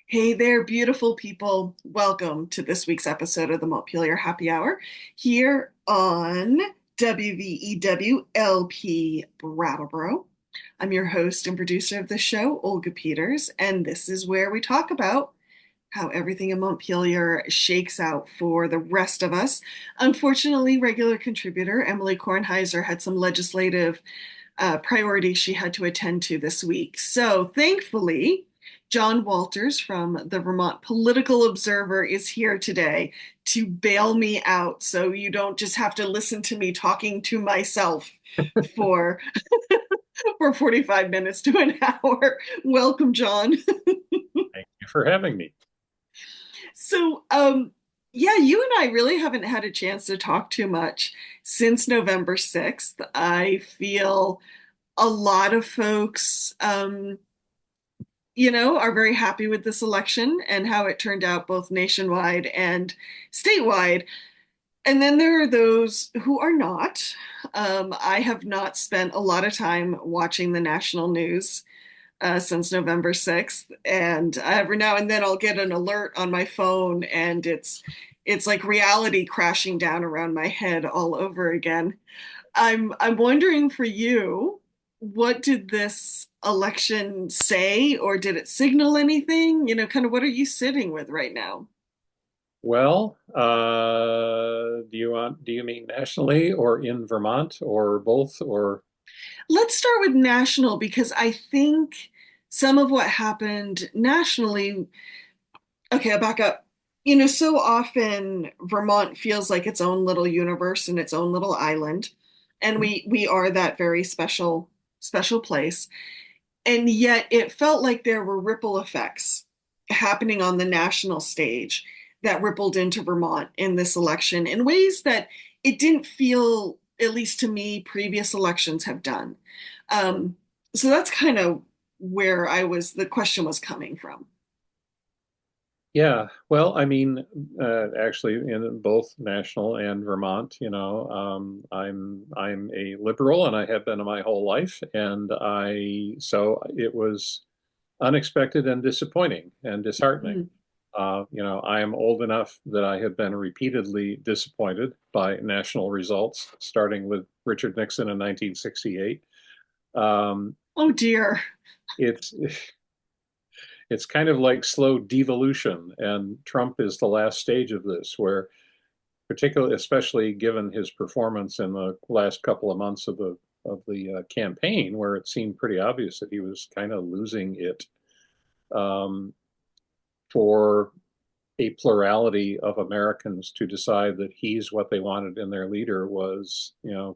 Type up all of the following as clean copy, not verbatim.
Hey there, beautiful people. Welcome to this week's episode of the Montpelier Happy Hour here on WVEW Brattleboro. I'm your host and producer of the show, Olga Peters, and this is where we talk about how everything in Montpelier shakes out for the rest of us. Unfortunately, regular contributor Emily Kornheiser had some legislative priorities she had to attend to this week. So thankfully, John Walters from the Vermont Political Observer is here today to bail me out so you don't just have to listen to me talking to myself for for 45 minutes to an hour. Welcome, John. Thank you for having me. So, yeah, you and I really haven't had a chance to talk too much since November 6th. I feel a lot of folks, are very happy with this election and how it turned out both nationwide and statewide. And then there are those who are not. I have not spent a lot of time watching the national news since November 6th. And every now and then I'll get an alert on my phone and it's like reality crashing down around my head all over again. I'm wondering for you, what did this election say, or did it signal anything? Kind of what are you sitting with right now? Well, do you mean nationally or in Vermont or both or Let's start with national because I think some of what happened nationally, okay, I'll back up. So often Vermont feels like its own little universe and its own little island, and we are that very special place. And yet it felt like there were ripple effects happening on the national stage that rippled into Vermont in this election in ways that it didn't feel, at least to me, previous elections have done. Um, so that's kind of where the question was coming from. yeah, well, I mean, actually, in both national and Vermont, I'm a liberal, and I have been my whole life, and I so it was unexpected and disappointing and disheartening. Mm. I am old enough that I have been repeatedly disappointed by national results, starting with Richard Nixon in 1968. Um, Oh dear. it's it's kind of like slow devolution, and Trump is the last stage of this, where particularly, especially given his performance in the last couple of months of the campaign, where it seemed pretty obvious that he was kind of losing it um, for a plurality of Americans to decide that he's what they wanted in their leader was,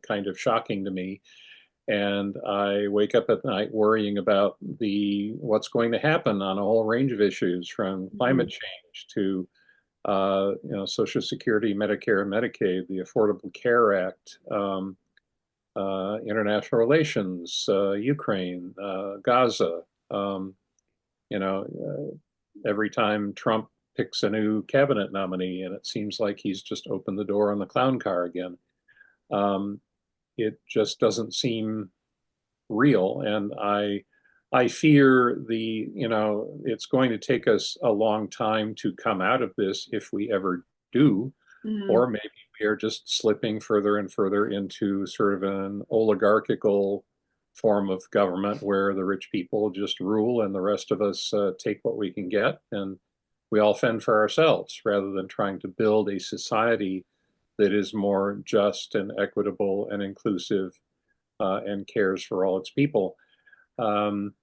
kind of shocking to me. And I wake up at night worrying about the what's going to happen on a whole range of issues, from climate Mm. change to Social Security, Medicare, and Medicaid, the Affordable Care Act, international relations, Ukraine, Gaza. Um, you know, every time Trump picks a new cabinet nominee, and it seems like he's just opened the door on the clown car again. Um, it just doesn't seem real, and I fear it's going to take us a long time to come out of this if we ever do, Mm. or maybe we are just slipping further and further into sort of an oligarchical form of government where the rich people just rule and the rest of us take what we can get, and we all fend for ourselves rather than trying to build a society that is more just and equitable and inclusive and cares for all its people. Um,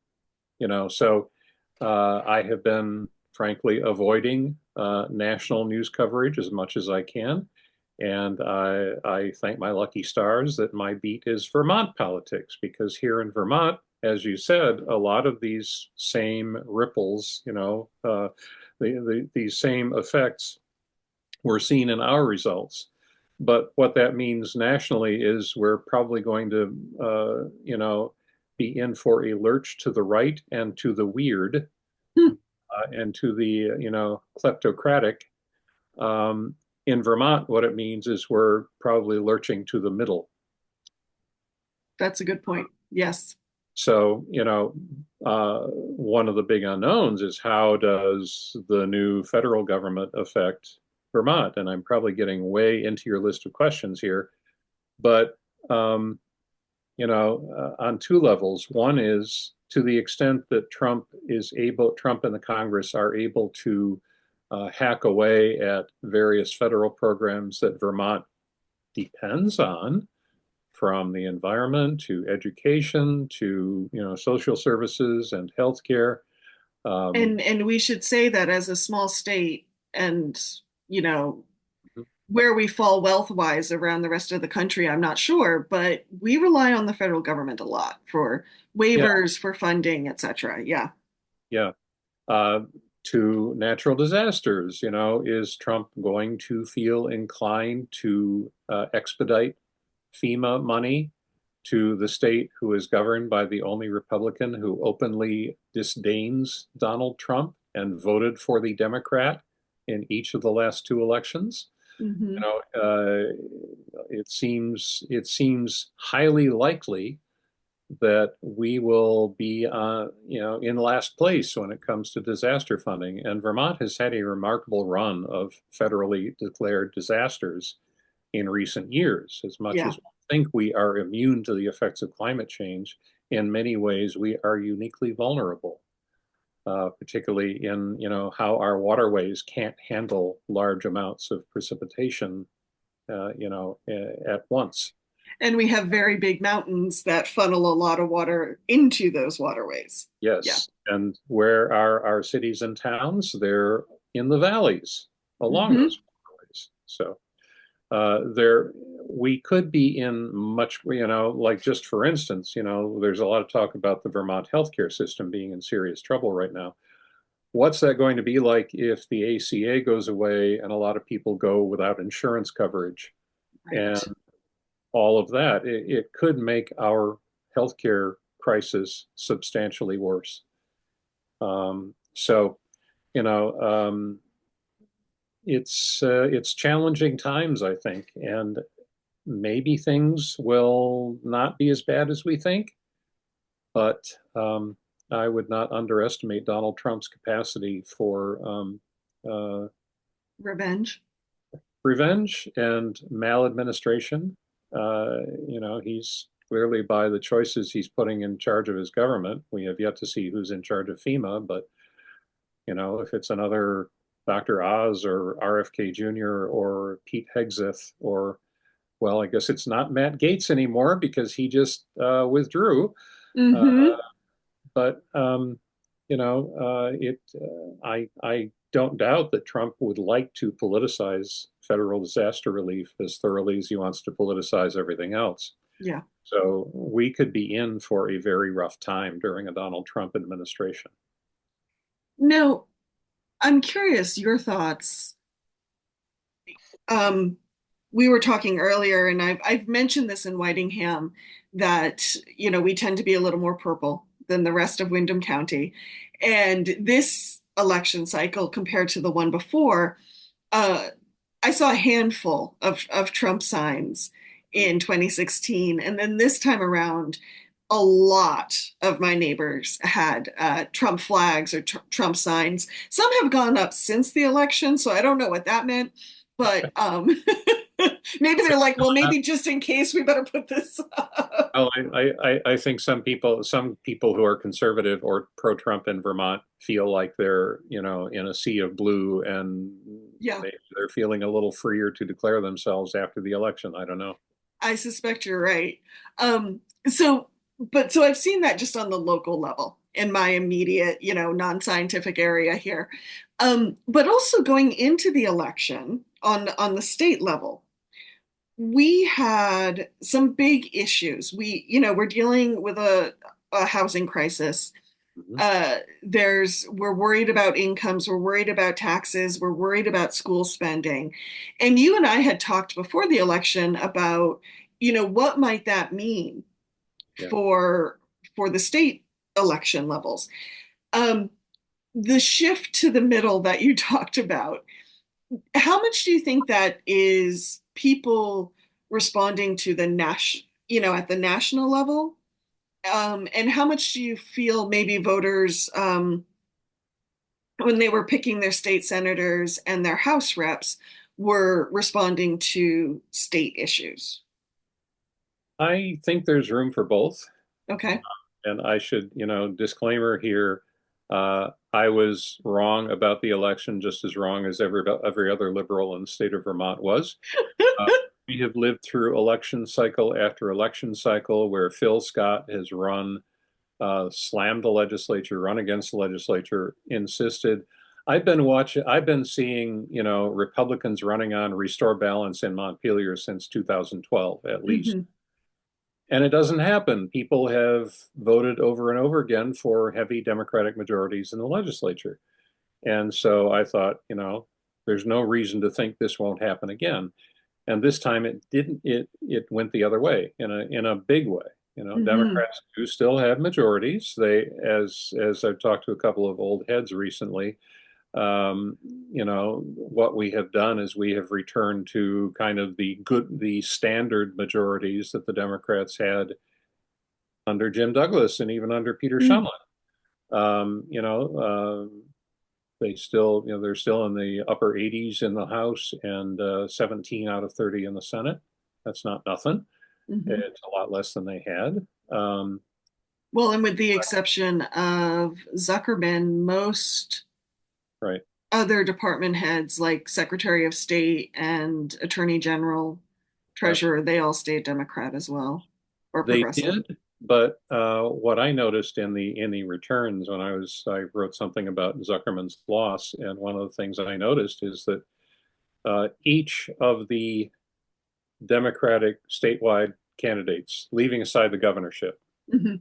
I have been frankly avoiding national news coverage as much as I can. And I thank my lucky stars that my beat is Vermont politics, because here in Vermont, as you said, a lot of these same ripples, these same effects were seen in our results. But what that means nationally is we're probably going to, be in for a lurch to the right and to the weird and to the, kleptocratic. Um, in Vermont, what it means is we're probably lurching to the middle. That's a good point. Yes. So, one of the big unknowns is how does the new federal government affect Vermont? And I'm probably getting way into your list of questions here, but um, on two levels. One is to the extent that Trump and the Congress are able to hack away at various federal programs that Vermont depends on, from the environment to education to social services and healthcare. Um, And we should say that as a small state and, you know, where we fall wealth wise around the rest of the country, I'm not sure, but we rely on the federal government a lot for yeah, waivers, for funding, et cetera. Yeah. yeah. Uh, to natural disasters, is Trump going to feel inclined to expedite FEMA money to the state who is governed by the only Republican who openly disdains Donald Trump and voted for the Democrat in each of the last two elections? Hmm. It seems highly likely that we will be, in last place when it comes to disaster funding. And Vermont has had a remarkable run of federally declared disasters in recent years. As much Yeah. as we think we are immune to the effects of climate change, in many ways we are uniquely vulnerable, particularly in how our waterways can't handle large amounts of precipitation, at once. And we have very big mountains that funnel a lot of water into those waterways. Yeah. Yes, and where are our cities and towns? They're in the valleys along Hmm. those waterways. So there we could be in much, like just for instance, there's a lot of talk about the Vermont healthcare system being in serious trouble right now. What's that going to be like if the ACA goes away and a lot of people go without insurance coverage and Right. all of that? It could make our healthcare crisis substantially worse. So, you know, um, it's challenging times, I think, and maybe things will not be as bad as we think, but I would not underestimate Donald Trump's capacity for uh, Revenge. revenge and maladministration. He's clearly, by the choices he's putting in charge of his government, we have yet to see who's in charge of FEMA, but if it's another Dr. Oz or RFK Jr. or Pete Hegseth, or, well, I guess it's not Matt Gaetz anymore because he just withdrew. Uh, Hmm. but it. I don't doubt that Trump would like to politicize federal disaster relief as thoroughly as he wants to politicize everything else. Yeah. So we could be in for a very rough time during a Donald Trump administration. Now, I'm curious your thoughts. Um, we were talking earlier, and I've mentioned this in Whitingham that we tend to be a little more purple than the rest of Windham County, and this election cycle compared to the one before, uh, I saw a handful of Trump signs in 2016, and then this time around, a lot of my neighbors had Trump flags or Trump signs. Some have gone up since the election, so I don't know what that meant, but maybe they're like, well, maybe just in case we better put this up. Well, I think some people who are conservative or pro-Trump in Vermont feel like they're, in a sea of blue, and Yeah, they're feeling a little freer to declare themselves after the election. I don't know. I suspect you're right. Um, so, so I've seen that just on the local level in my immediate, non-scientific area here. But also going into the election on the state level, we had some big issues. We're dealing with a housing crisis. Mhm. We're worried about incomes, we're worried about taxes, we're worried about school spending. And you and I had talked before the election about, what might that mean Yeah. for the state election levels. Um, the shift to the middle that you talked about, how much do you think that is people responding to the at the national level? And how much do you feel maybe voters, when they were picking their state senators and their House reps, were responding to state issues? I think there's room for both. Okay. And I should, disclaimer here, I was wrong about the election, just as wrong as every other liberal in the state of Vermont was. Uh, we have lived through election cycle after election cycle where Phil Scott has slammed the legislature, run against the legislature, insisted. I've been seeing, Republicans running on restore balance in Montpelier since 2012, at least. Hmm. And it doesn't happen. People have voted over and over again for heavy Democratic majorities in the legislature. And so I thought, there's no reason to think this won't happen again. And this time it didn't, it went the other way in a big way. Hmm. Democrats do still have majorities. As I've talked to a couple of old heads recently, what we have done is we have returned to kind of the standard majorities that the Democrats had under Jim Douglas and even under Peter Shumlin. Um, you know, they still, they're still in the upper 80s in the House and 17 out of 30 in the Senate. That's not nothing. Hmm. It's a lot less than they had. Well, and with the exception of Zuckerman, most Right. other department heads like Secretary of State and Attorney General, Yeah. Treasurer, they all stayed Democrat as well, or They progressive. did, but what I noticed in the returns when I wrote something about Zuckerman's loss, and one of the things I noticed is that each of the Democratic statewide candidates, leaving aside the governorship, Hmm. you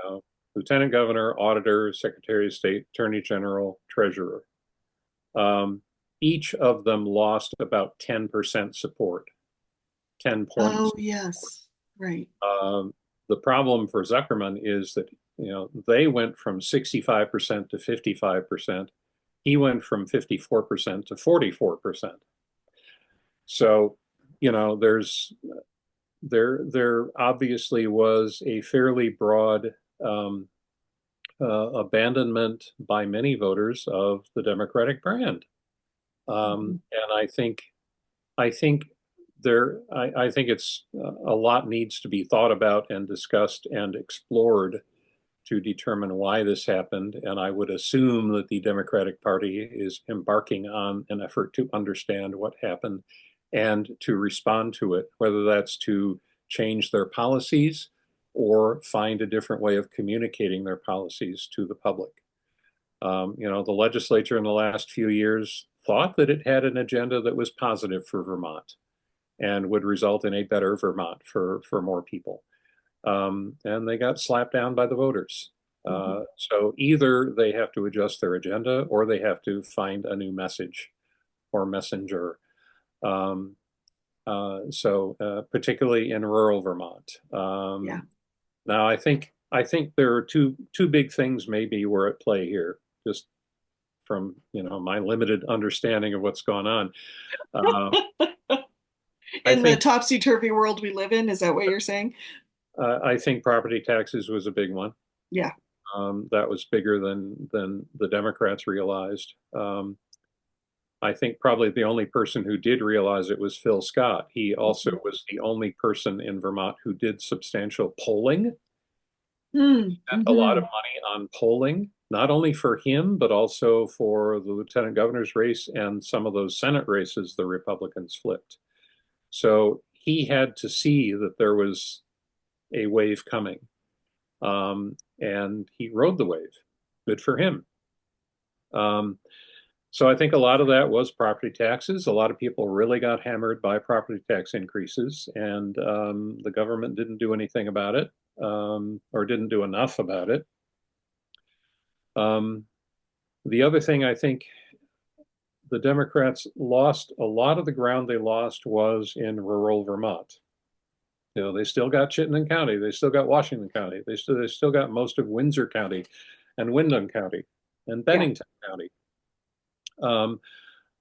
know, lieutenant governor, auditor, secretary of state, attorney general, treasurer, um, each of them lost about 10% support, 10 Oh, points. yes. Right. Um, the problem for Zuckerman is that they went from 65% to 55%. He went from 54% to 44%. So, there's there obviously was a fairly broad um, abandonment by many voters of the Democratic brand, Hmm. and I think I think it's a lot needs to be thought about and discussed and explored to determine why this happened. And I would assume that the Democratic Party is embarking on an effort to understand what happened and to respond to it, whether that's to change their policies or find a different way of communicating their policies to the public. The legislature in the last few years thought that it had an agenda that was positive for Vermont and would result in a better Vermont for more people. And they got slapped down by the voters. Hmm. So either they have to adjust their agenda or they have to find a new message or messenger. Um, particularly in rural Vermont. Yeah. Now I think there are two big things maybe were at play here, just from my limited understanding of what's gone on. Uh, I In the think topsy-turvy world we live in, is that what you're saying? I think property taxes was a big one. Yeah. That was bigger than the Democrats realized. I think probably the only person who did realize it was Phil Scott. He also Hmm. was the only person in Vermont who did substantial polling, spent a lot of Mm-hmm. money on polling, not only for him, but also for the lieutenant governor's race and some of those Senate races the Republicans flipped. So he had to see that there was a wave coming, and he rode the wave. Good for him. Um, So I think a lot of that was property taxes. A lot of people really got hammered by property tax increases, and the government didn't do anything about it, or didn't do enough about it. Um, the other thing I think the Democrats lost a lot of the ground they lost was in rural Vermont. They still got Chittenden County, they still got Washington County, they still got most of Windsor County and Windham County and Yeah. Bennington County. Um,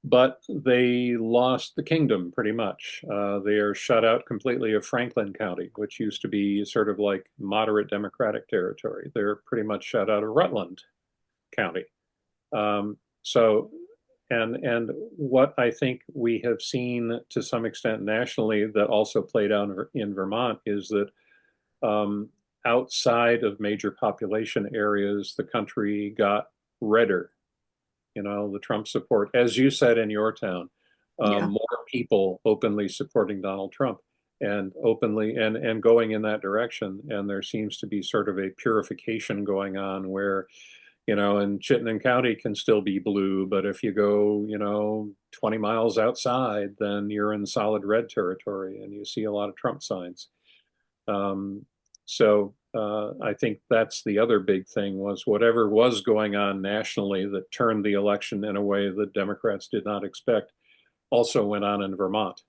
but they lost the kingdom pretty much. They are shut out completely of Franklin County, which used to be sort of like moderate Democratic territory. They're pretty much shut out of Rutland County. So, and what I think we have seen to some extent nationally that also played out in Vermont is that um, outside of major population areas, the country got redder. You know, the Trump support, as you said in your town, Yeah. more people openly supporting Donald Trump and openly and going in that direction. And there seems to be sort of a purification going on where, you know, and Chittenden County can still be blue, but if you go, you know, 20 miles outside, then you're in solid red territory and you see a lot of Trump signs. Um, so I think that's the other big thing was whatever was going on nationally that turned the election in a way that Democrats did not expect also went on in Vermont,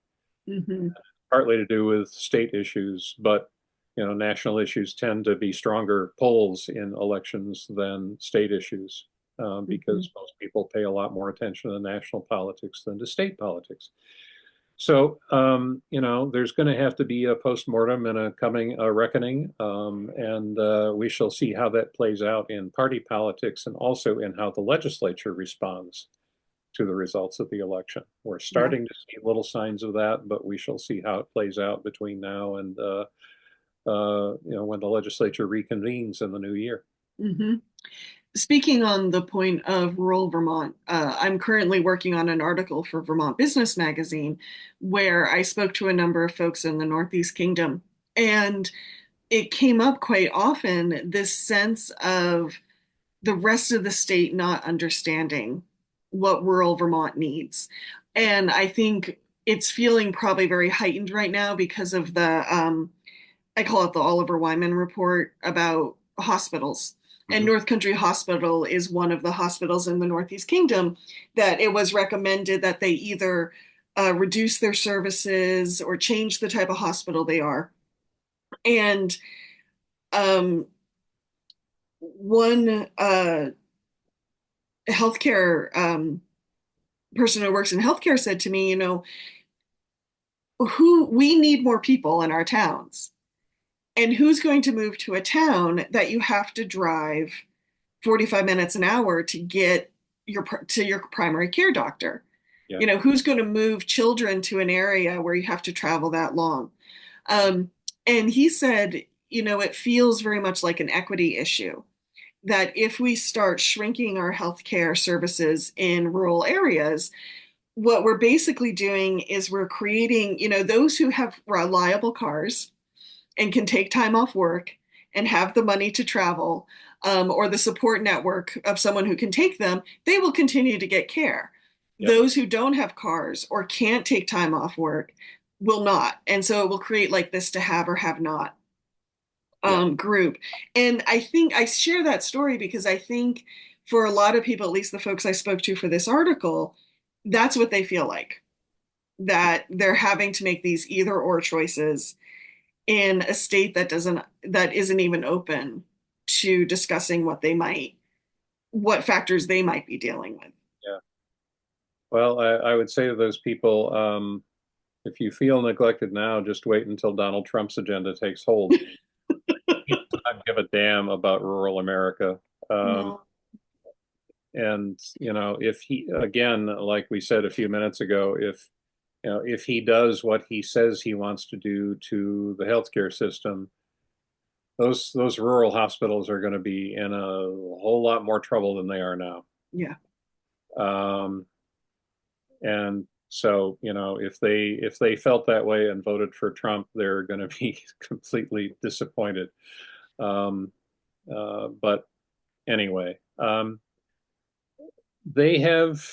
Hmm. partly to do with state issues, but you know, national issues tend to be stronger polls in elections than state issues Hmm. because most people pay a lot more attention to national politics than to state politics. So, you know, there's going to have to be a postmortem and a coming a reckoning, and we shall see how that plays out in party politics and also in how the legislature responds to the results of the election. We're Yeah. starting to see little signs of that, but we shall see how it plays out between now and you know, when the legislature reconvenes in the new year. Hmm. Speaking on the point of rural Vermont, I'm currently working on an article for Vermont Business Magazine where I spoke to a number of folks in the Northeast Kingdom. And it came up quite often this sense of the rest of the state not understanding what rural Vermont needs. And I think it's feeling probably very heightened right now because of I call it the Oliver Wyman report about hospitals. And Mhm. North Country Hospital is one of the hospitals in the Northeast Kingdom that it was recommended that they either reduce their services or change the type of hospital they are. And um, one healthcare person who works in healthcare said to me, you know, who we need more people in our towns. And who's going to move to a town that you have to drive 45 minutes an hour to get your primary care doctor? Yeah, You know, who's going to move children to an area where you have to travel that long? Um, and he said, you know, it feels very much like an equity issue that if we start shrinking our healthcare services in rural areas, what we're basically doing is we're creating, you know, those who have reliable cars and can take time off work and have the money to travel, or the support network of someone who can take them, they will continue to get care. yeah, Those who don't have cars or can't take time off work will not. And so it will create like this to have or have not yeah, group. And I think I share that story because I think for a lot of people, at least the folks I spoke to for this article, that's what they feel like, that they're having to make these either or choices in a state that isn't even open to discussing what factors they might be dealing with. yeah. Well, I would say to those people, if you feel neglected now, just wait until Donald Trump's agenda takes hold. He does not give a damn about rural America. Um, No. and you know, if he again, like we said a few minutes ago, if you know, if he does what he says he wants to do to the healthcare system, those rural hospitals are going to be in a whole lot more trouble than they are now. Yeah. Um, and so, you know, if they felt that way and voted for Trump, they're going to be completely disappointed. Um, but anyway, they have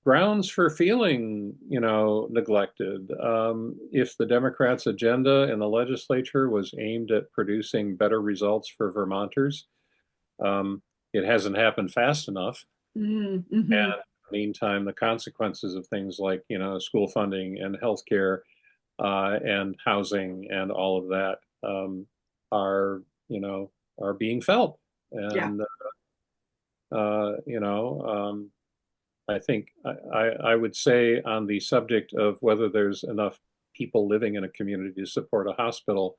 grounds for feeling, you know, neglected. If the Democrats' agenda in the legislature was aimed at producing better results for Vermonters, um, it hasn't happened fast enough. Mm-hmm. And in the meantime, the consequences of things like, you know, school funding and healthcare and housing and all of that are, you know, are being felt. Yeah. And, you know, I think I would say on the subject of whether there's enough people living in a community to support a hospital,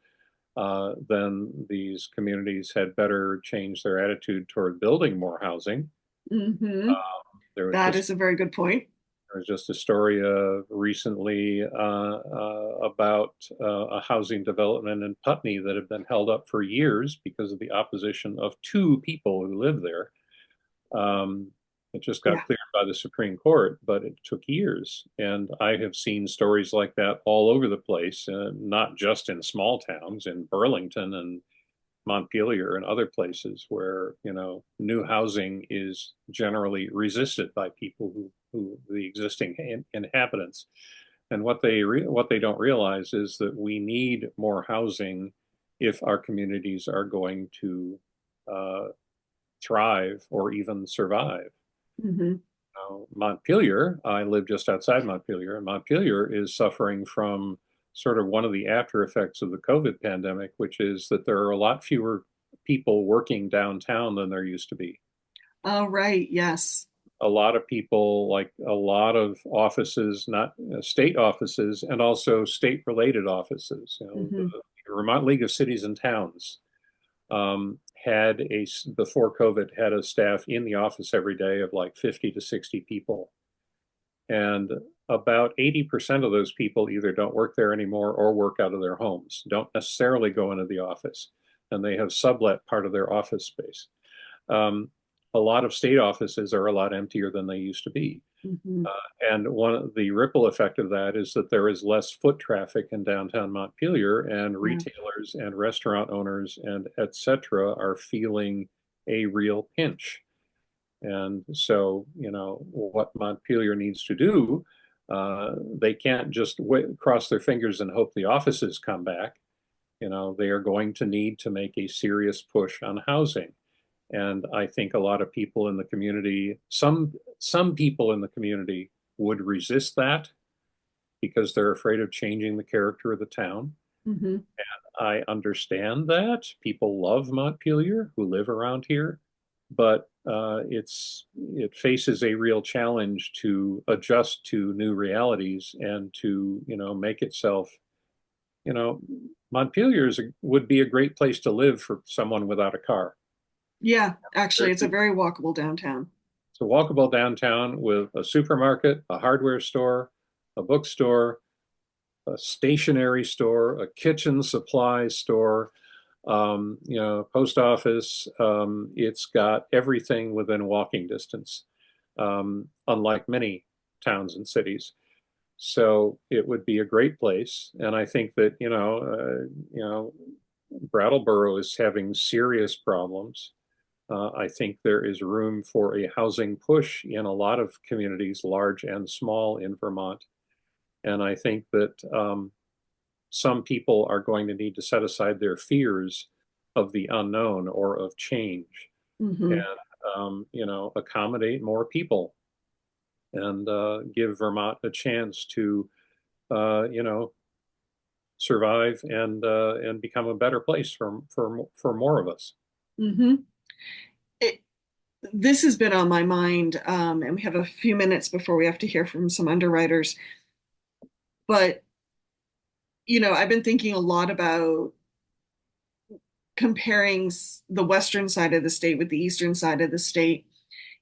then these communities had better change their attitude toward building more housing. Hmm. There was That just is a very good point. there was just a story recently about a housing development in Putney that had been held up for years because of the opposition of two people who live there. Um, it just got Yeah. cleared by the Supreme Court, but it took years. And I have seen stories like that all over the place, not just in small towns, in Burlington and Montpelier and other places where, new housing is generally resisted by people who the existing inhabitants. And what they don't realize is that we need more housing if our communities are going to uh, thrive or even survive. Hmm. Montpelier, I live just outside Montpelier, and Montpelier is suffering from sort of one of the after effects of the COVID pandemic, which is that there are a lot fewer people working downtown than there used to be. Oh, right. Yes. A lot of people, like a lot of offices, not state offices, and also state related offices. Hmm. The Vermont League of Cities and Towns had before COVID, had a staff in the office every day of like 50 to 60 people. And about 80% of those people either don't work there anymore or work out of their homes, don't necessarily go into the office, and they have sublet part of their office space. Um, a lot of state offices are a lot emptier than they used to be. Hmm. And one of the ripple effect of that is that there is less foot traffic in downtown Montpelier, and Yeah. retailers and restaurant owners and et cetera are feeling a real pinch. And so, what Montpelier needs to do, they can't just cross their fingers and hope the offices come back. They are going to need to make a serious push on housing. And I think a lot of people in the community, some people in the community would resist that because they're afraid of changing the character of the town. Hmm. I understand that. People love Montpelier who live around here, but it faces a real challenge to adjust to new realities and to, make itself, you know, Montpelier would be a great place to live for someone without a car. Yeah. Actually, it's a It's very walkable downtown. a walkable downtown with a supermarket, a hardware store, a bookstore, a stationery store, a kitchen supply store, post office. It's got everything within walking distance, unlike many towns and cities. So it would be a great place. And I think that, Brattleboro is having serious problems. I think there is room for a housing push in a lot of communities, large and small, in Vermont. And I think that some people are going to need to set aside their fears of the unknown or of change and, Hmm. accommodate more people and give Vermont a chance to, you know, survive and become a better place for more of us. Hmm. It, this has been on my mind, and we have a few minutes before we have to hear from some underwriters. But, I've been thinking a lot about comparing the western side of the state with the eastern side of the state,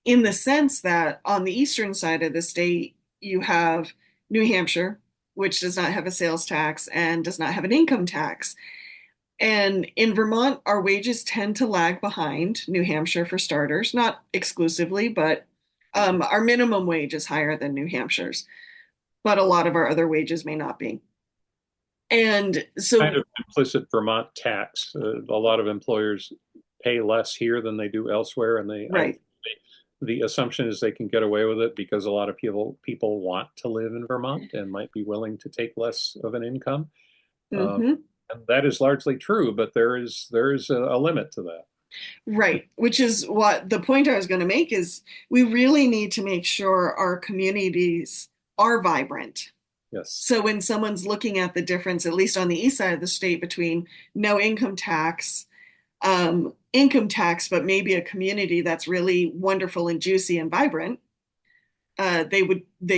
in the sense that on the eastern side of the state, you have New Hampshire, which does not have a sales tax and does not have an income tax. And in Vermont, our wages tend to lag behind New Hampshire for starters, not exclusively, but our minimum wage is higher than New Hampshire's, but a lot of our other wages may not be. And Kind so, of implicit Vermont tax. A lot of employers pay less here than they do elsewhere, and right. the assumption is they can get away with it because a lot of people want to live in Vermont and might be willing to take less of an income. Uh, Hmm. and that is largely true, but there is a limit to that. Right. Which is what the point I was going to make is we really need to make sure our communities are vibrant. Yes. So when someone's looking at the difference, at least on the east side of the state, between no income tax, but maybe a community that's really wonderful and juicy and vibrant, they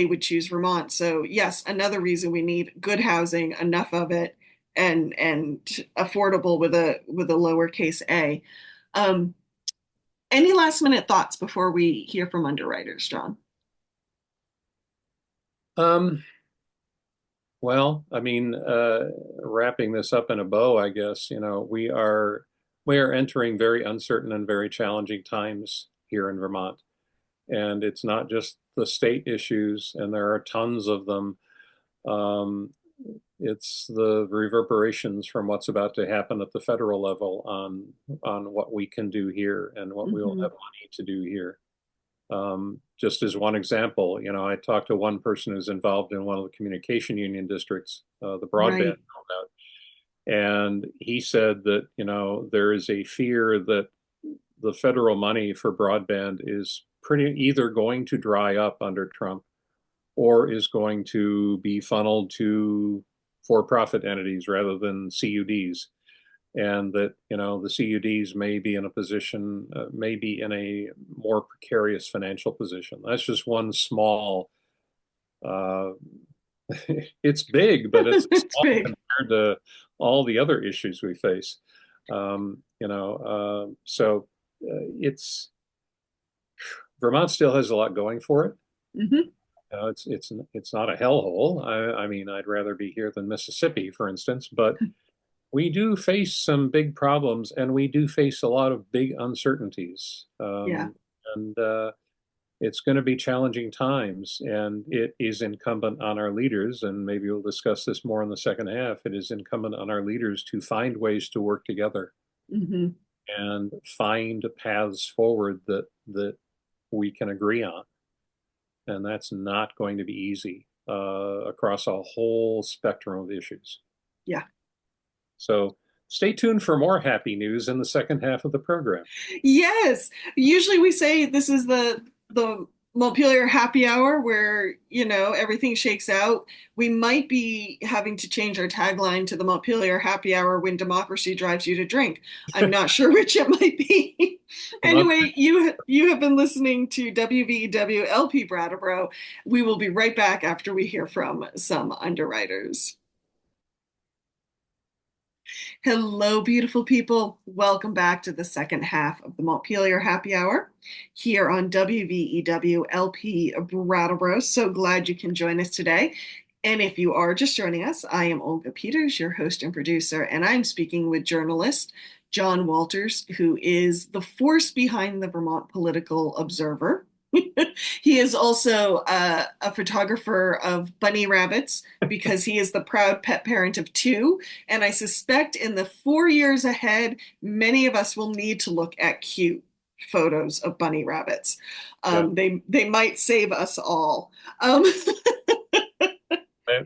would choose Vermont. So yes, another reason we need good housing, enough of it, and affordable with a lowercase a. Um, any last minute thoughts before we hear from underwriters, John? Um, well, I mean, wrapping this up in a bow, I guess, we are entering very uncertain and very challenging times here in Vermont. And it's not just the state issues, and there are tons of them. Um, it's the reverberations from what's about to happen at the federal level on what we can do here and what we will Hmm. have money to do here. Just as one example, I talked to one person who's involved in one of the communication union districts, the broadband Right. out, and he said that, there is a fear that the federal money for broadband is pretty either going to dry up under Trump or is going to be funneled to for-profit entities rather than CUDs. And that, the CUDs may be in a position, may be in a more precarious financial position. That's just one small, uh, it's big, but it's It's small big. compared to all the other issues we face. So it's Vermont still has a lot going for it. Hmm. It's not a hellhole. I mean, I'd rather be here than Mississippi, for instance, but we do face some big problems and we do face a lot of big uncertainties. Yeah. And it's going to be challenging times, and it is incumbent on our leaders, and maybe we'll discuss this more in the second half. It is incumbent on our leaders to find ways to work together Hmm. and find paths forward that we can agree on. And that's not going to be easy across a whole spectrum of issues. Yeah. So stay tuned for more happy news in the second half of the program. Yes. Usually we say this is the Montpelier happy hour where, everything shakes out. We might be having to change our tagline to the Montpelier happy hour when democracy drives you to drink. I'm not sure which it might be. Not Anyway, you have been listening to WVWLP Brattleboro. We will be right back after we hear from some underwriters. Hello, beautiful people. Welcome back to the second half of the Montpelier Happy Hour here on WVEW LP Brattleboro. So glad you can join us today. And if you are just joining us, I am Olga Peters, your host and producer, and I'm speaking with journalist John Walters, who is the force behind the Vermont Political Observer. He is also a photographer of bunny rabbits because he is the proud pet parent of two. And I suspect in the 4 years ahead, many of us will need to look at cute photos of bunny rabbits. Yeah. They might save us all. Um,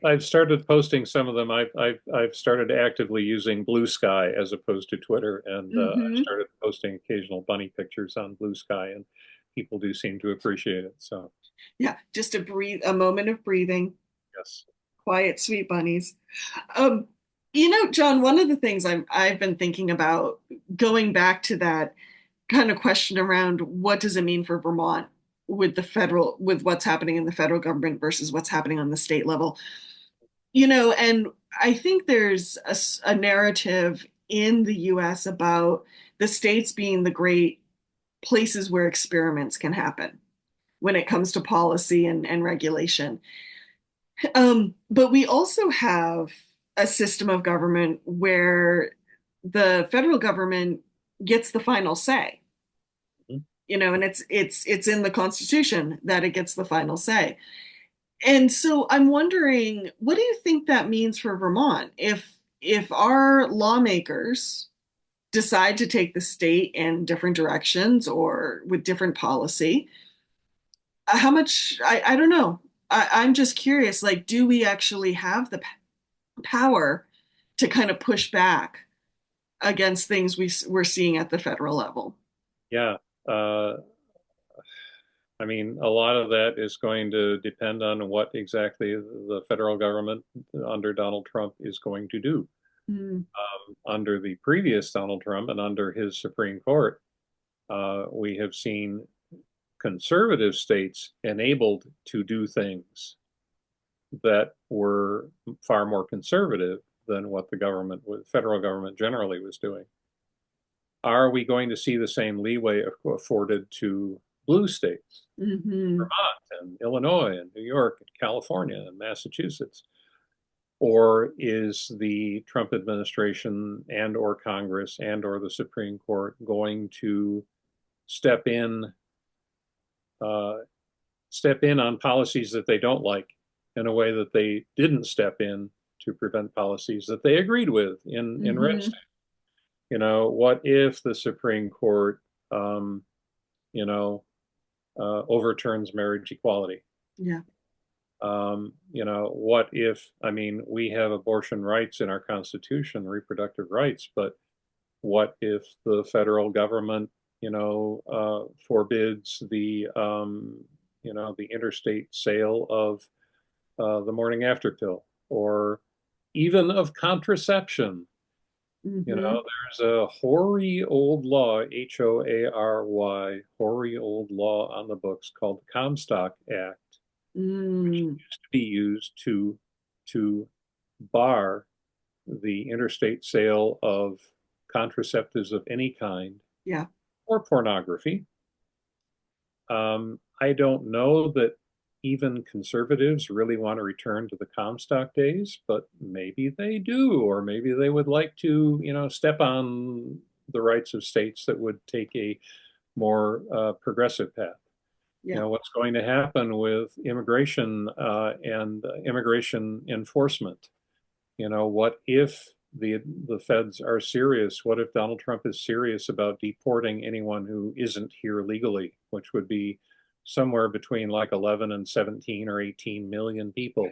I've started posting some of them. I've started actively using Blue Sky as opposed to Twitter, and I've mhm. started posting occasional bunny pictures on Blue Sky, and people do seem to appreciate it. So Yeah, just a moment of breathing, yes. quiet, sweet bunnies. Um, John, one of the things I've been thinking about going back to that kind of question around what does it mean for Vermont with what's happening in the federal government versus what's happening on the state level. And I think there's a narrative in the US about the states being the great places where experiments can happen when it comes to policy and regulation. But we also have a system of government where the federal government gets the final say, Mhm. and it's in the Constitution that it gets the final say. And so I'm wondering, what do you think that means for Vermont if our lawmakers decide to take the state in different directions or with different policy? How much I don't know. I'm just curious, like, do we actually have the power to kind of push back against things we're seeing at the federal level? Yeah. Uh, I mean, a lot of that is going to depend on what exactly the federal government under Donald Trump is going to do. Mm, Under the previous Donald Trump and under his Supreme Court, we have seen conservative states enabled to do things that were far more conservative than what the government, federal government generally was doing. Are we going to see the same leeway afforded to blue states, Hmm. Vermont and Illinois and New York and California and Massachusetts? Or is the Trump administration and or Congress and or the Supreme Court going to step in uh, step in on policies that they don't like in a way that they didn't step in to prevent policies that they agreed with in red Hmm. state? What if the Supreme Court, um, you know, overturns marriage equality? Yeah. What if, I mean, we have abortion rights in our Constitution, reproductive rights, but what if the federal government, forbids the interstate sale of the morning after pill or even of contraception? Hmm. There's a hoary old law, Hoary, hoary old law on the books called the Comstock Act, which Mm. used to be used to bar the interstate sale of contraceptives of any kind Yeah. or pornography. I don't know that even conservatives really want to return to the Comstock days, but maybe they do, or maybe they would like to, step on the rights of states that would take a more progressive path. Yeah. What's going to happen with immigration and immigration enforcement? What if the feds are serious? What if Donald Trump is serious about deporting anyone who isn't here legally, which would be somewhere between like 11 and 17 or 18 million people,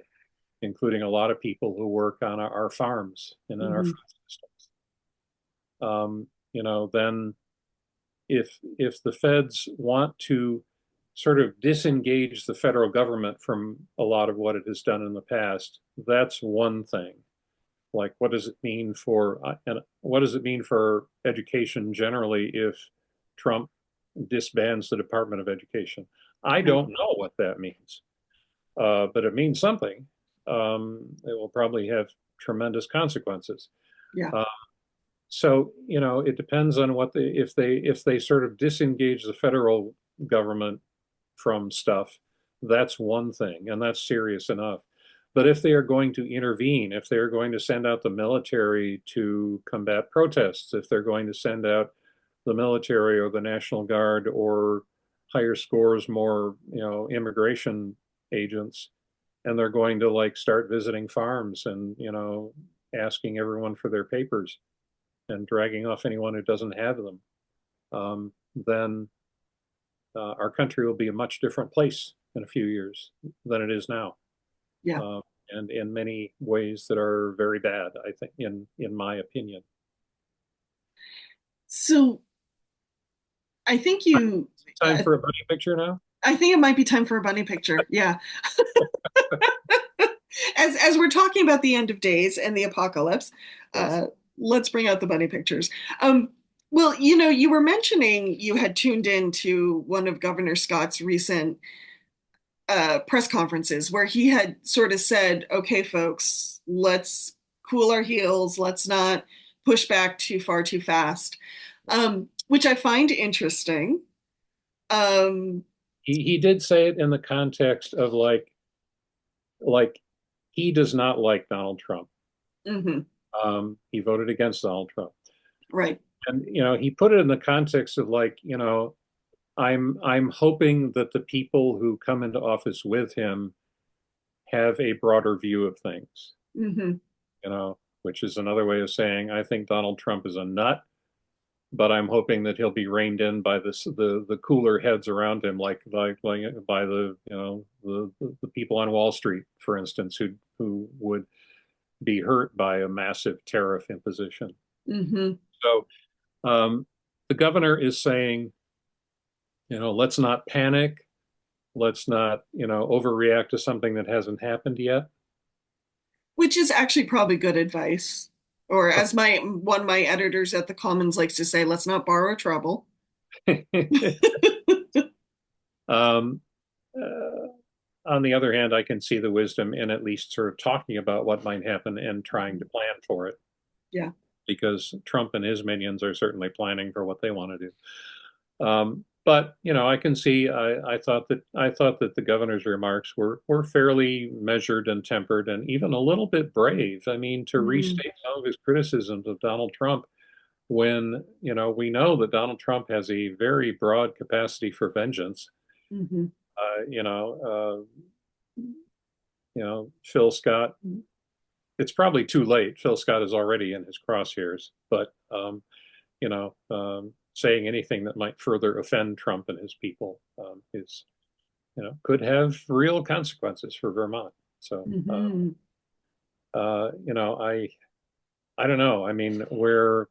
including a lot of people who work on our farms and in our Hmm. food systems? Then if the feds want to sort of disengage the federal government from a lot of what it has done in the past, that's one thing. Like, what does it mean for education generally if Trump disbands the Department of Education? I Right. don't know what that means, but it means something. It will probably have tremendous consequences. Yeah. Uh, so, it depends on if they sort of disengage the federal government from stuff, that's one thing, and that's serious enough. But if they are going to intervene, if they are going to send out the military to combat protests, if they're going to send out the military or the National Guard or higher scores more, immigration agents, and they're going to like start visiting farms and, asking everyone for their papers and dragging off anyone who doesn't have them, then our country will be a much different place in a few years than it is now, Yeah. uh, and in many ways that are very bad, I think, in my opinion. So I think you, Time uh, for a bunny picture now. I think it might be time for a bunny picture. Yeah. As we're talking about the end of days and the apocalypse, Yes. uh, let's bring out the bunny pictures. Um, well, you were mentioning you had tuned in to one of Governor Scott's recent press conferences where he had sort of said, okay, folks, let's cool our heels. Let's not push back too far too fast, which I find interesting. Um, He did say it in the context of like he does not like Donald Trump. mhm, He voted against Donald Trump, right. and he put it in the context of like I'm hoping that the people who come into office with him have a broader view of things, Hmm. which is another way of saying I think Donald Trump is a nut, but I'm hoping that he'll be reined in by the cooler heads around him, like by the people on Wall Street, for instance, who would be hurt by a massive tariff imposition. Hmm. So the governor is saying, let's not panic. Let's not, overreact to something that hasn't happened yet. Which is actually probably good advice. Or as my one of my editors at the Commons likes to say, let's not borrow trouble. Um, uh, on the other hand, I can see the wisdom in at least sort of talking about what might happen and trying to Mhm. plan for it, Yeah. because Trump and his minions are certainly planning for what they want to do. But I can see. I thought that the governor's remarks were fairly measured and tempered, and even a little bit brave. I mean, to Mm-hmm. restate some of his criticisms of Donald Trump when we know that Donald Trump has a very broad capacity for vengeance. Mm-hmm. Uh, you know, Phil Scott. It's probably too late. Phil Scott is already in his crosshairs, but saying anything that might further offend Trump and his people is, could have real consequences for Vermont. So, Mm-hmm. I don't know. I mean, we're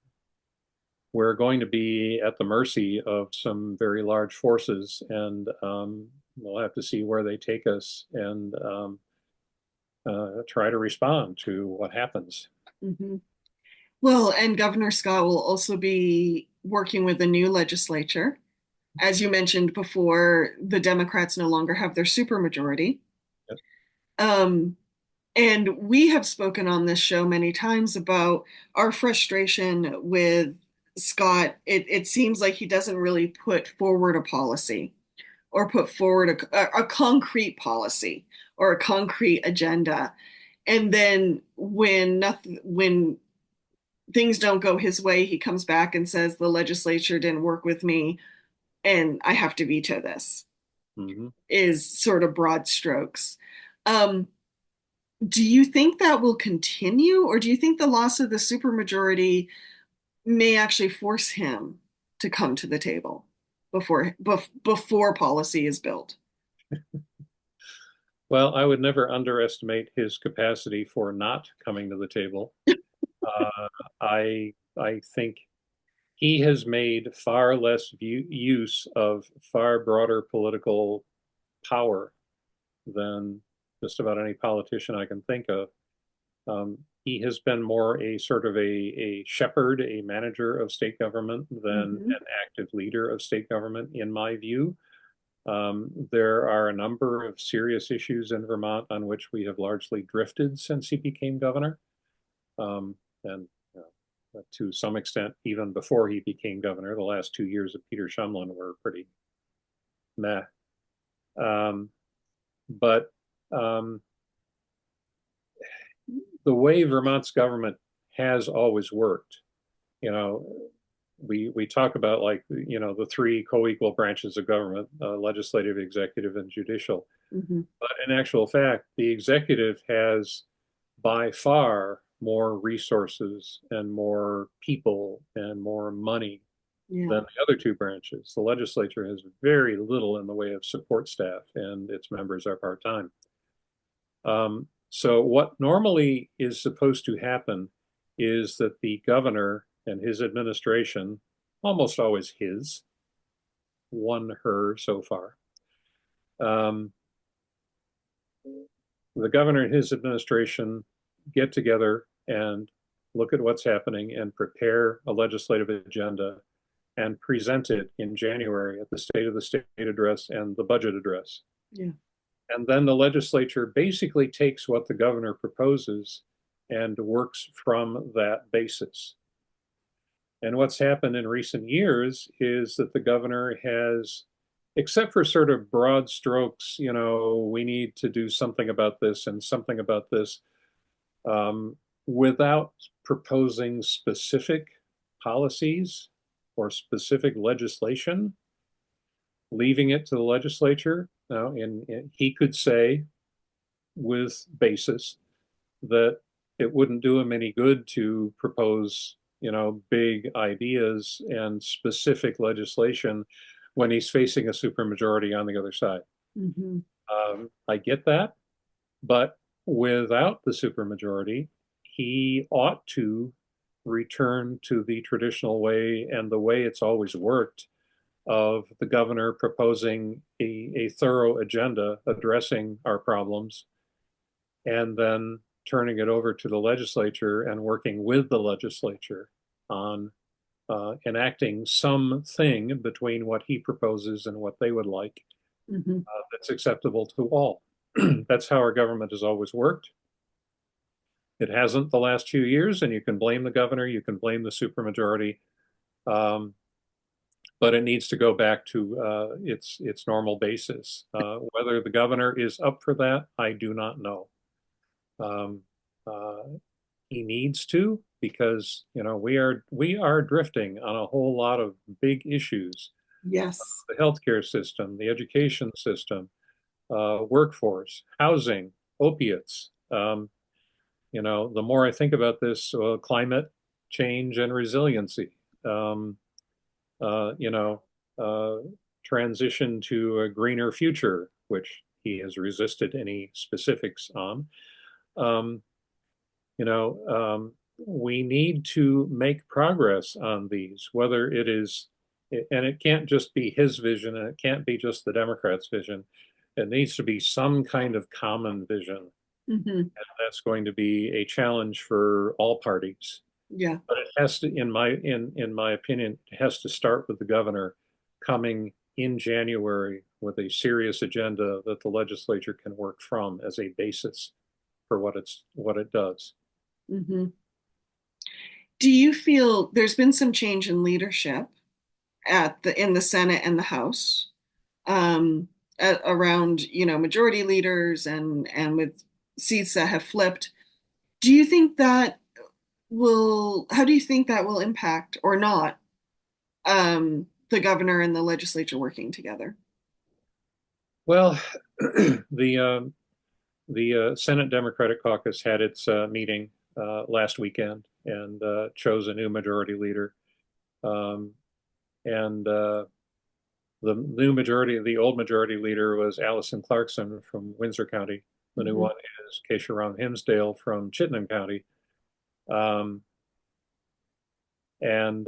going to be at the mercy of some very large forces, and we'll have to see where they take us and try to respond to what happens. Mm-hmm. Well, and Governor Scott will also be working with the new legislature. As you mentioned before, the Democrats no longer have their supermajority. Um, and we have spoken on this show many times about our frustration with Scott. It seems like he doesn't really put forward a policy or put forward a concrete policy or a concrete agenda. And then when things don't go his way, he comes back and says the legislature didn't work with me and I have to veto this, Hmm. is sort of broad strokes. Um, do you think that will continue, or do you think the loss of the supermajority may actually force him to come to the table before policy is built? Well, I would never underestimate his capacity for not coming to the table. Uh, I think he has made far less use of far broader political power than just about any politician I can think of. He has been more a sort of a shepherd, a manager of state government than Mm-hmm. an active leader of state government, in my view. There are a number of serious issues in Vermont on which we have largely drifted since he became governor. And to some extent, even before he became governor, the last 2 years of Peter Shumlin were pretty meh. Um, but um, the way Vermont's government has always worked, you know, we talk about, like, the three co-equal branches of government, legislative, executive, and judicial. Mm-hmm. But in actual fact, the executive has by far more resources and more people and more money Yeah. than the other two branches. The legislature has very little in the way of support staff, and its members are part-time. So what normally is supposed to happen is that the governor and his administration, almost always his, one her so far, um, the governor and his administration get together and look at what's happening and prepare a legislative agenda and present it in January at the State of the State address and the budget address. Yeah. And then the legislature basically takes what the governor proposes and works from that basis. And what's happened in recent years is that the governor has, except for sort of broad strokes, we need to do something about this and something about this, um, without proposing specific policies or specific legislation, leaving it to the legislature. Now, and he could say with basis that it wouldn't do him any good to propose, big ideas and specific legislation when he's facing a supermajority on the other side. Mm-hmm. I get that, but without the supermajority, he ought to return to the traditional way and the way it's always worked of the governor proposing a thorough agenda addressing our problems and then turning it over to the legislature and working with the legislature on enacting something between what he proposes and what they would like, Hmm. that's acceptable to all. That's how our government has always worked. It hasn't the last few years, and you can blame the governor, you can blame the supermajority, um, but it needs to go back to its normal basis. Whether the governor is up for that, I do not know. Um, uh, he needs to because we are drifting on a whole lot of big issues: Yes. the healthcare system, the education system, workforce, housing, opiates. The more I think about this, climate change and resiliency, um, uh, you know, uh, transition to a greener future, which he has resisted any specifics on. Um, we need to make progress on these, whether it is, and it can't just be his vision, and it can't be just the Democrats' vision. It needs to be some kind of common vision. Hmm. That's going to be a challenge for all parties. Yeah. But it has to, in my opinion, it has to start with the governor coming in January with a serious agenda that the legislature can work from as a basis for what it does. Hmm. Do you feel there's been some change in leadership in the Senate and the House, um, around, majority leaders and with seats that have flipped? Do you think that how do you think that will impact or not, the governor and the legislature working together? Well, the Senate Democratic Caucus had its meeting last weekend and chose a new majority leader. Um, and the old majority leader was Allison Clarkson from Windsor County. The new Hmm. one is Keisha Himsdale from Chittenden County. Um, and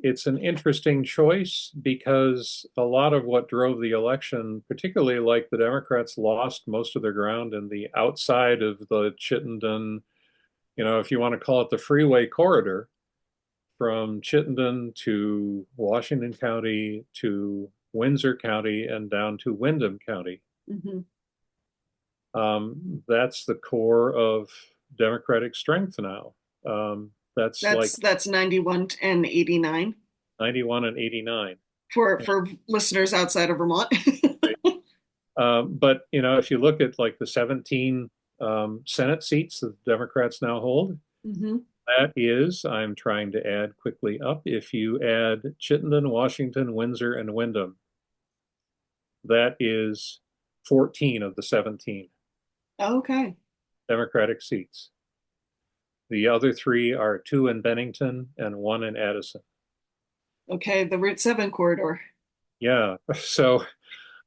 it's an interesting choice because a lot of what drove the election, particularly like the Democrats lost most of their ground in the outside of the Chittenden, if you want to call it the freeway corridor, from Chittenden to Washington County to Windsor County and down to Windham County. Hmm. That's the core of Democratic strength now. That's like That's 91 and 89 91 and 89. for listeners outside of Vermont. But if you look at like the 17 Senate seats that the Democrats now hold, Hmm. that is, I'm trying to add quickly up, if you add Chittenden, Washington, Windsor, and Windham, that is 14 of the 17 Okay. Democratic seats. The other three are two in Bennington and one in Addison. Okay, the Route 7 corridor. Yeah, so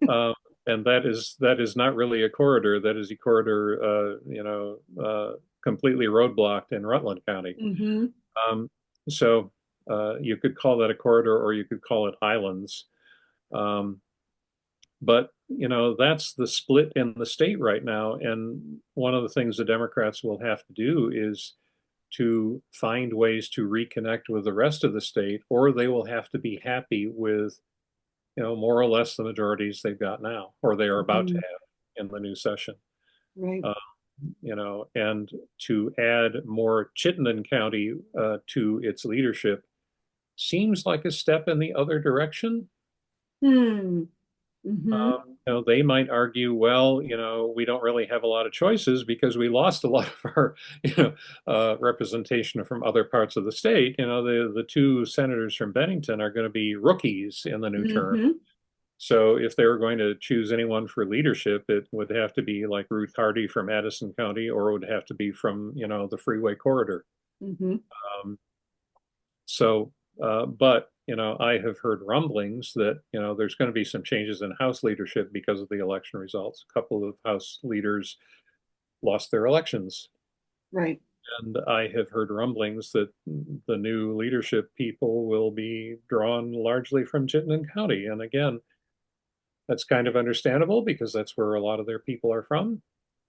um, and that is not really a corridor. That is a corridor, completely roadblocked in Rutland County. Hmm. Um, so you could call that a corridor, or you could call it islands. Um, but that's the split in the state right now. And one of the things the Democrats will have to do is to find ways to reconnect with the rest of the state, or they will have to be happy with, more or less the majorities they've got now, or they are about to Hmm. have in the new session. Right. Uh, and to add more Chittenden County to its leadership seems like a step in the other direction. Hmm. Hmm. They might argue, well, we don't really have a lot of choices because we lost a lot of our, representation from other parts of the state. The two senators from Bennington are going to be rookies in the new term. Hmm. So if they were going to choose anyone for leadership, it would have to be like Ruth Hardy from Addison County, or it would have to be from, the freeway corridor. Hmm. Um, but I have heard rumblings that there's going to be some changes in House leadership because of the election results. A couple of House leaders lost their elections, Right. and I have heard rumblings that the new leadership people will be drawn largely from Chittenden County. And again, that's kind of understandable because that's where a lot of their people are from.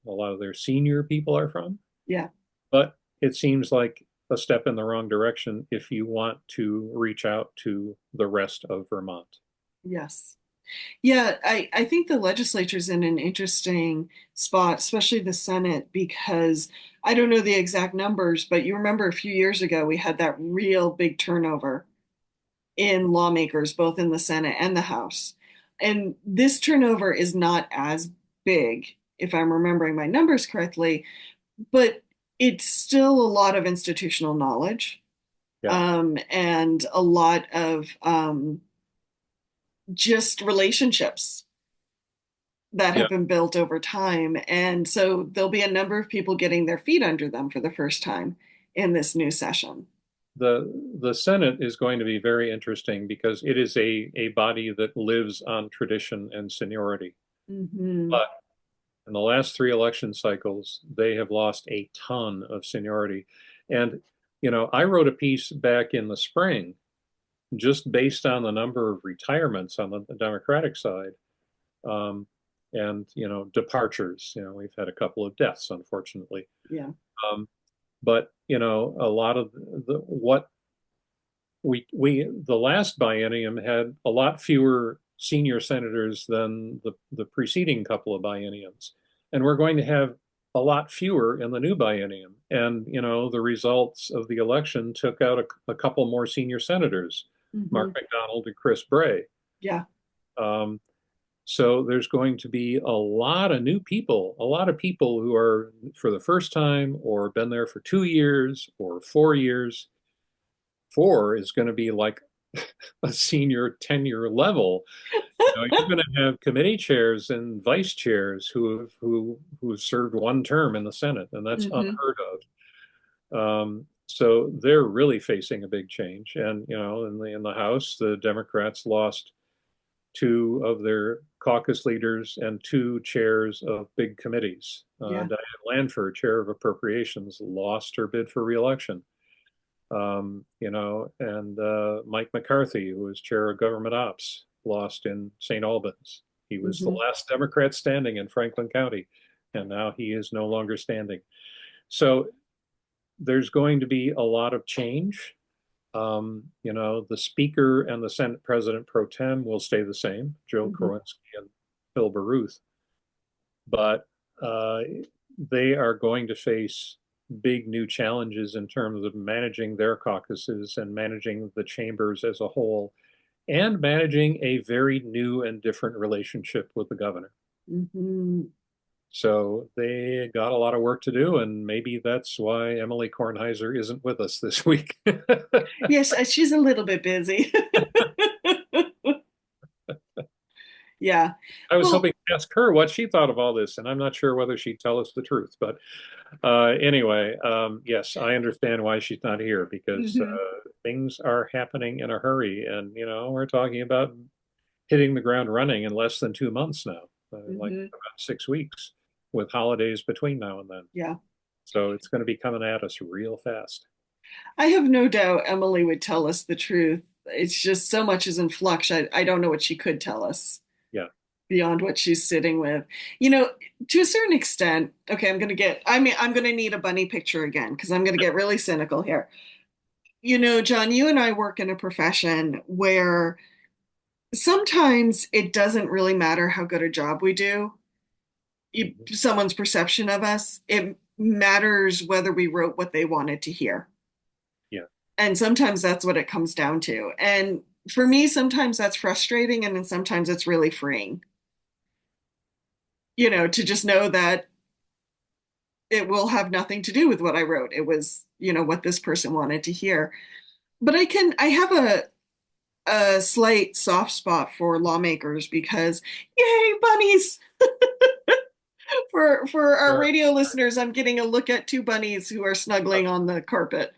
A lot of their senior people are from. Yeah. But it seems like a step in the wrong direction if you want to reach out to the rest of Vermont. Yes. Yeah, I think the legislature's in an interesting spot, especially the Senate, because I don't know the exact numbers, but you remember a few years ago we had that real big turnover in lawmakers, both in the Senate and the House. And this turnover is not as big, if I'm remembering my numbers correctly, but it's still a lot of institutional knowledge, Yeah, and a lot of just relationships that yeah. have been built over time. And so there'll be a number of people getting their feet under them for the first time in this new session. The Senate is going to be very interesting because it is a body that lives on tradition and seniority. Hmm. But in the last three election cycles, they have lost a ton of seniority. And, I wrote a piece back in the spring just based on the number of retirements on the Democratic side, um, and, departures. We've had a couple of deaths, unfortunately. Yeah. Um, but, a lot of what the last biennium had a lot fewer senior senators than the preceding couple of bienniums. And we're going to have a lot fewer in the new biennium. And, the results of the election took out a couple more senior senators, Hmm. Mark McDonald and Chris Bray. Yeah. Um, so there's going to be a lot of new people, a lot of people who are for the first time or been there for 2 years or 4 years. Four is going to be like a senior tenure level. You're going to have committee chairs and vice chairs who have served one term in the Senate, and that's Hmm. unheard of. So they're really facing a big change. And in the House, the Democrats lost two of their caucus leaders and two chairs of big committees. Yeah. Diane Lanford, chair of appropriations, lost her bid for reelection. And Mike McCarthy, who was chair of government ops, lost in St. Albans. He was the Hmm. last Democrat standing in Franklin County, and now he is no longer standing. So there's going to be a lot of change. The Speaker and the Senate President pro tem will stay the same, Joe Hmm. Kowinski and Phil Baruth, but uh, they are going to face big new challenges in terms of managing their caucuses and managing the chambers as a whole and managing a very new and different relationship with the governor. Hmm. So they got a lot of work to do, and maybe that's why Emily Kornheiser isn't with us this week. Yes, she's a little bit busy. Yeah. I was Well, hoping to ask her what she thought of all this, and I'm not sure whether she'd tell us the truth. But anyway, yes, I understand why she's not here because mhm, things are happening in a hurry, and we're talking about hitting the ground running in less than 2 months now, like mhm, about 6 weeks, with holidays between now and then. yeah. So it's going to be coming at us real fast. I have no doubt Emily would tell us the truth. It's just so much is in flux. I don't know what she could tell us Yeah. beyond what she's sitting with. You know, to a certain extent, okay, I'm gonna need a bunny picture again because I'm gonna get really cynical here. John, you and I work in a profession where sometimes it doesn't really matter how good a job we do, Mhm. someone's perception of us. It matters whether we wrote what they wanted to hear. Yeah. And sometimes that's what it comes down to. And for me, sometimes that's frustrating, and then sometimes it's really freeing, to just know that it will have nothing to do with what I wrote. It was, what this person wanted to hear. But I have a slight soft spot for lawmakers because, yay, bunnies! For our Sure. radio listeners, I'm getting a look at two bunnies who are snuggling on the carpet.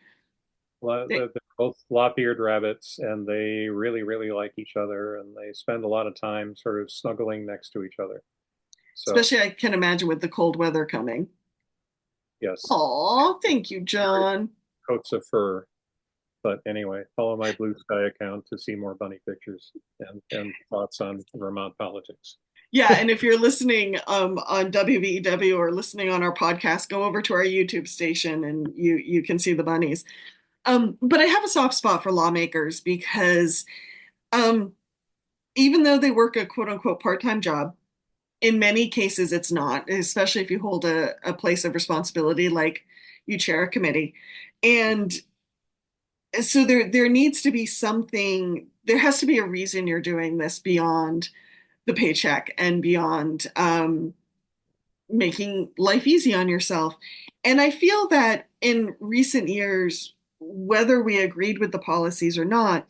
They're both lop-eared rabbits, and they really, really like each other, and they spend a lot of time sort of snuggling next to each other. So, Especially, I can imagine with the cold weather coming. yes, Aw, thank you, John. coats of fur. But anyway, follow my Blue Sky account to see more bunny pictures and thoughts on Vermont politics. Yeah, and if you're listening on WVEW or listening on our podcast, go over to our YouTube station and you can see the bunnies. But I have a soft spot for lawmakers because um, even though they work a quote unquote part-time job, in many cases it's not, especially if you hold a place of responsibility like you chair a committee. And so there needs to be something, there has to be a reason you're doing this beyond the paycheck and beyond making life easy on yourself. And I feel that in recent years, whether we agreed with the policies or not,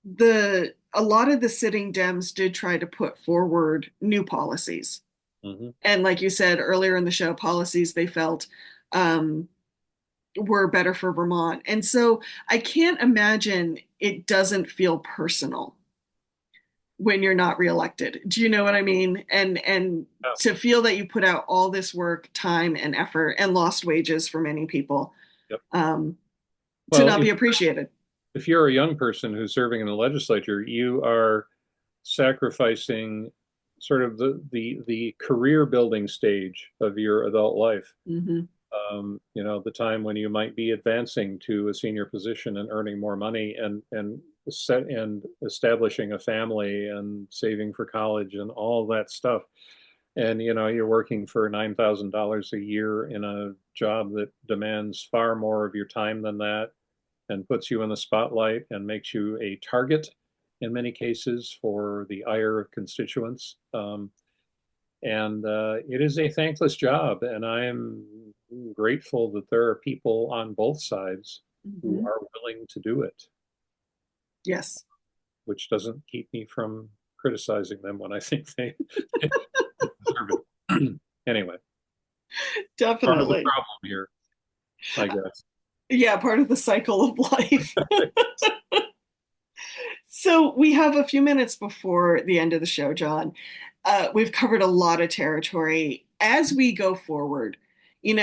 the a lot of the sitting Dems did try to put forward new policies. Hmm. And like you said earlier in the show, policies they felt um, were better for Vermont. And so I can't imagine it doesn't feel personal when you're not reelected. Do you know what I mean? And Yeah. to feel that you put out all this work, time, and effort, and lost wages for many people, Yep. um, to Well, not be appreciated. if you're a young person who's serving in the legislature, you are sacrificing sort of the career building stage of your adult life. Hmm. The time when you might be advancing to a senior position and earning more money and set and establishing a family and saving for college and all that stuff. And you're working for $9,000 a year in a job that demands far more of your time than that and puts you in the spotlight and makes you a target in many cases for the ire of constituents. And it is a thankless job. And I am grateful that there are people on both sides who Hmm. are willing to do it, Yes, which doesn't keep me from criticizing them when I think they deserve it. Anyway, part of the definitely. problem here, I guess. Yeah, part of the cycle of life. So we have a few minutes before the end of the show, John. We've covered a lot of territory. As we go forward, in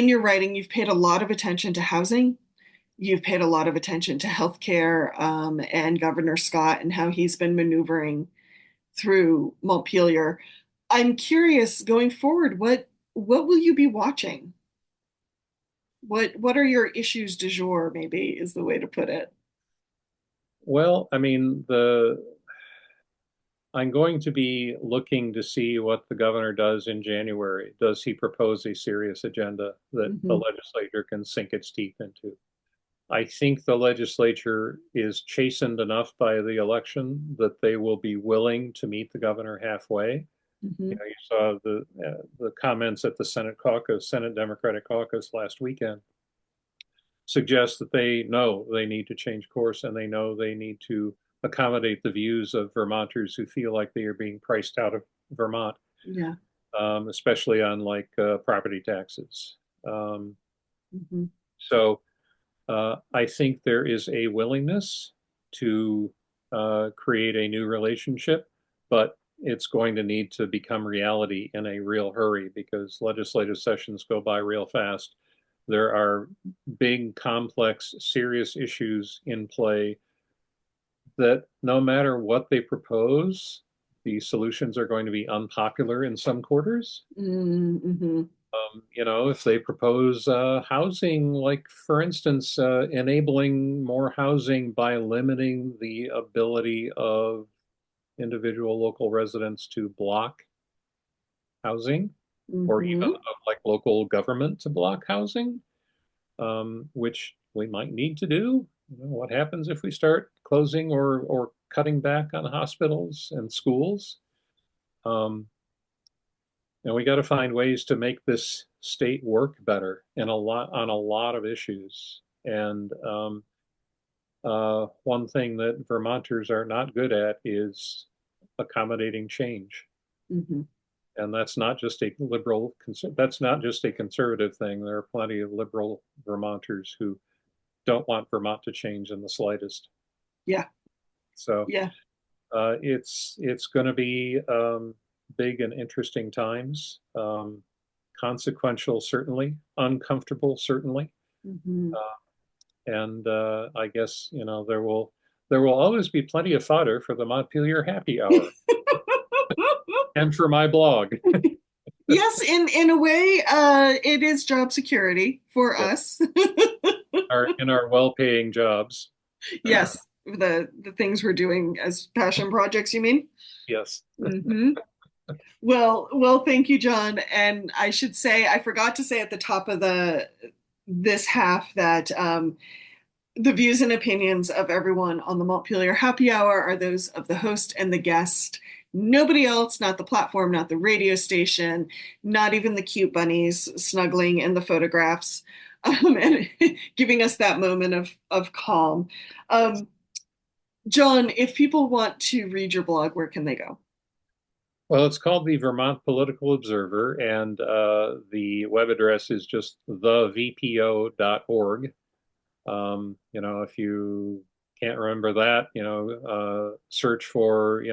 your writing, you've paid a lot of attention to housing. You've paid a lot of attention to healthcare, and Governor Scott and how he's been maneuvering through Montpelier. I'm curious, going forward, what will you be watching? What are your issues du jour, maybe is the way to put it. Well, I mean, the I'm going to be looking to see what the governor does in January. Does he propose a serious agenda that the Hmm. legislature can sink its teeth into? I think the legislature is chastened enough by the election that they will be willing to meet the governor halfway. Hmm. You saw the comments at the Senate Democratic Caucus last weekend suggest that they know they need to change course and they know they need to accommodate the views of Vermonters who feel like they are being priced out of Vermont, Yeah. especially on like property taxes. Um, Hmm. so I think there is a willingness to create a new relationship, but it's going to need to become reality in a real hurry because legislative sessions go by real fast. There are big, complex, serious issues in play that no matter what they propose, the solutions are going to be unpopular in some quarters. Hmm. If they propose housing, like for instance, enabling more housing by limiting the ability of individual local residents to block housing, or even Hmm. of like local government to block housing, which we might need to do. What happens if we start closing or cutting back on hospitals and schools? Um, and we got to find ways to make this state work better in a lot on a lot of issues. And one thing that Vermonters are not good at is accommodating change. Hmm. And that's not just a that's not just a conservative thing. There are plenty of liberal Vermonters who don't want Vermont to change in the slightest. Yeah. So Yeah. it's going to be big and interesting times. Consequential, certainly. Uncomfortable, certainly. Hmm. Uh, and I guess there will always be plenty of fodder for the Montpelier Happy Hour and for my blog. Yes, in a way, it is job security for Yeah, us. in our well-paying jobs. Yes, the things we're doing as passion projects, you mean? Yes. Mm-hmm. Well, thank you, John. And I should say, I forgot to say at the top of the this half that the views and opinions of everyone on the Montpelier Happy Hour are those of the host and the guest. Nobody else, not the platform, not the radio station, not even the cute bunnies snuggling in the photographs, and giving us that moment of calm. Yes. Um, John, if people want to read your blog, where can they go? Well, it's called the Vermont Political Observer, and the web address is just thevpo.org. If you can't remember that, search for,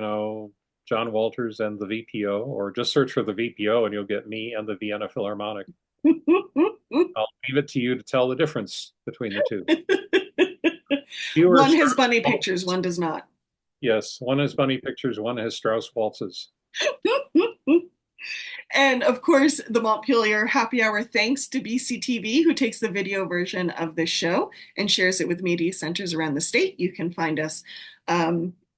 John Walters and the VPO, or just search for the VPO and you'll get me and the Vienna Philharmonic. I'll leave it to you to tell the difference between the two. Fewer One has Strauss bunny pictures, waltzes. one does not. Yes, one has bunny pictures, one has Strauss waltzes. And of course, the Montpelier Happy Hour thanks to BCTV, who takes the video version of this show and shares it with media centers around the state. You can find us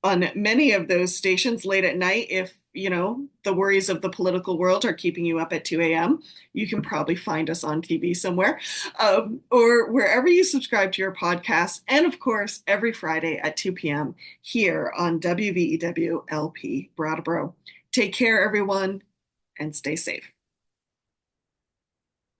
on many of those stations late at night. If, the worries of the political world are keeping you up at 2 a.m., you can probably find us on TV somewhere, or wherever you subscribe to your podcast. And of course, every Friday at 2 p.m. here on WVEW LP Brattleboro. Take care, everyone, and stay safe.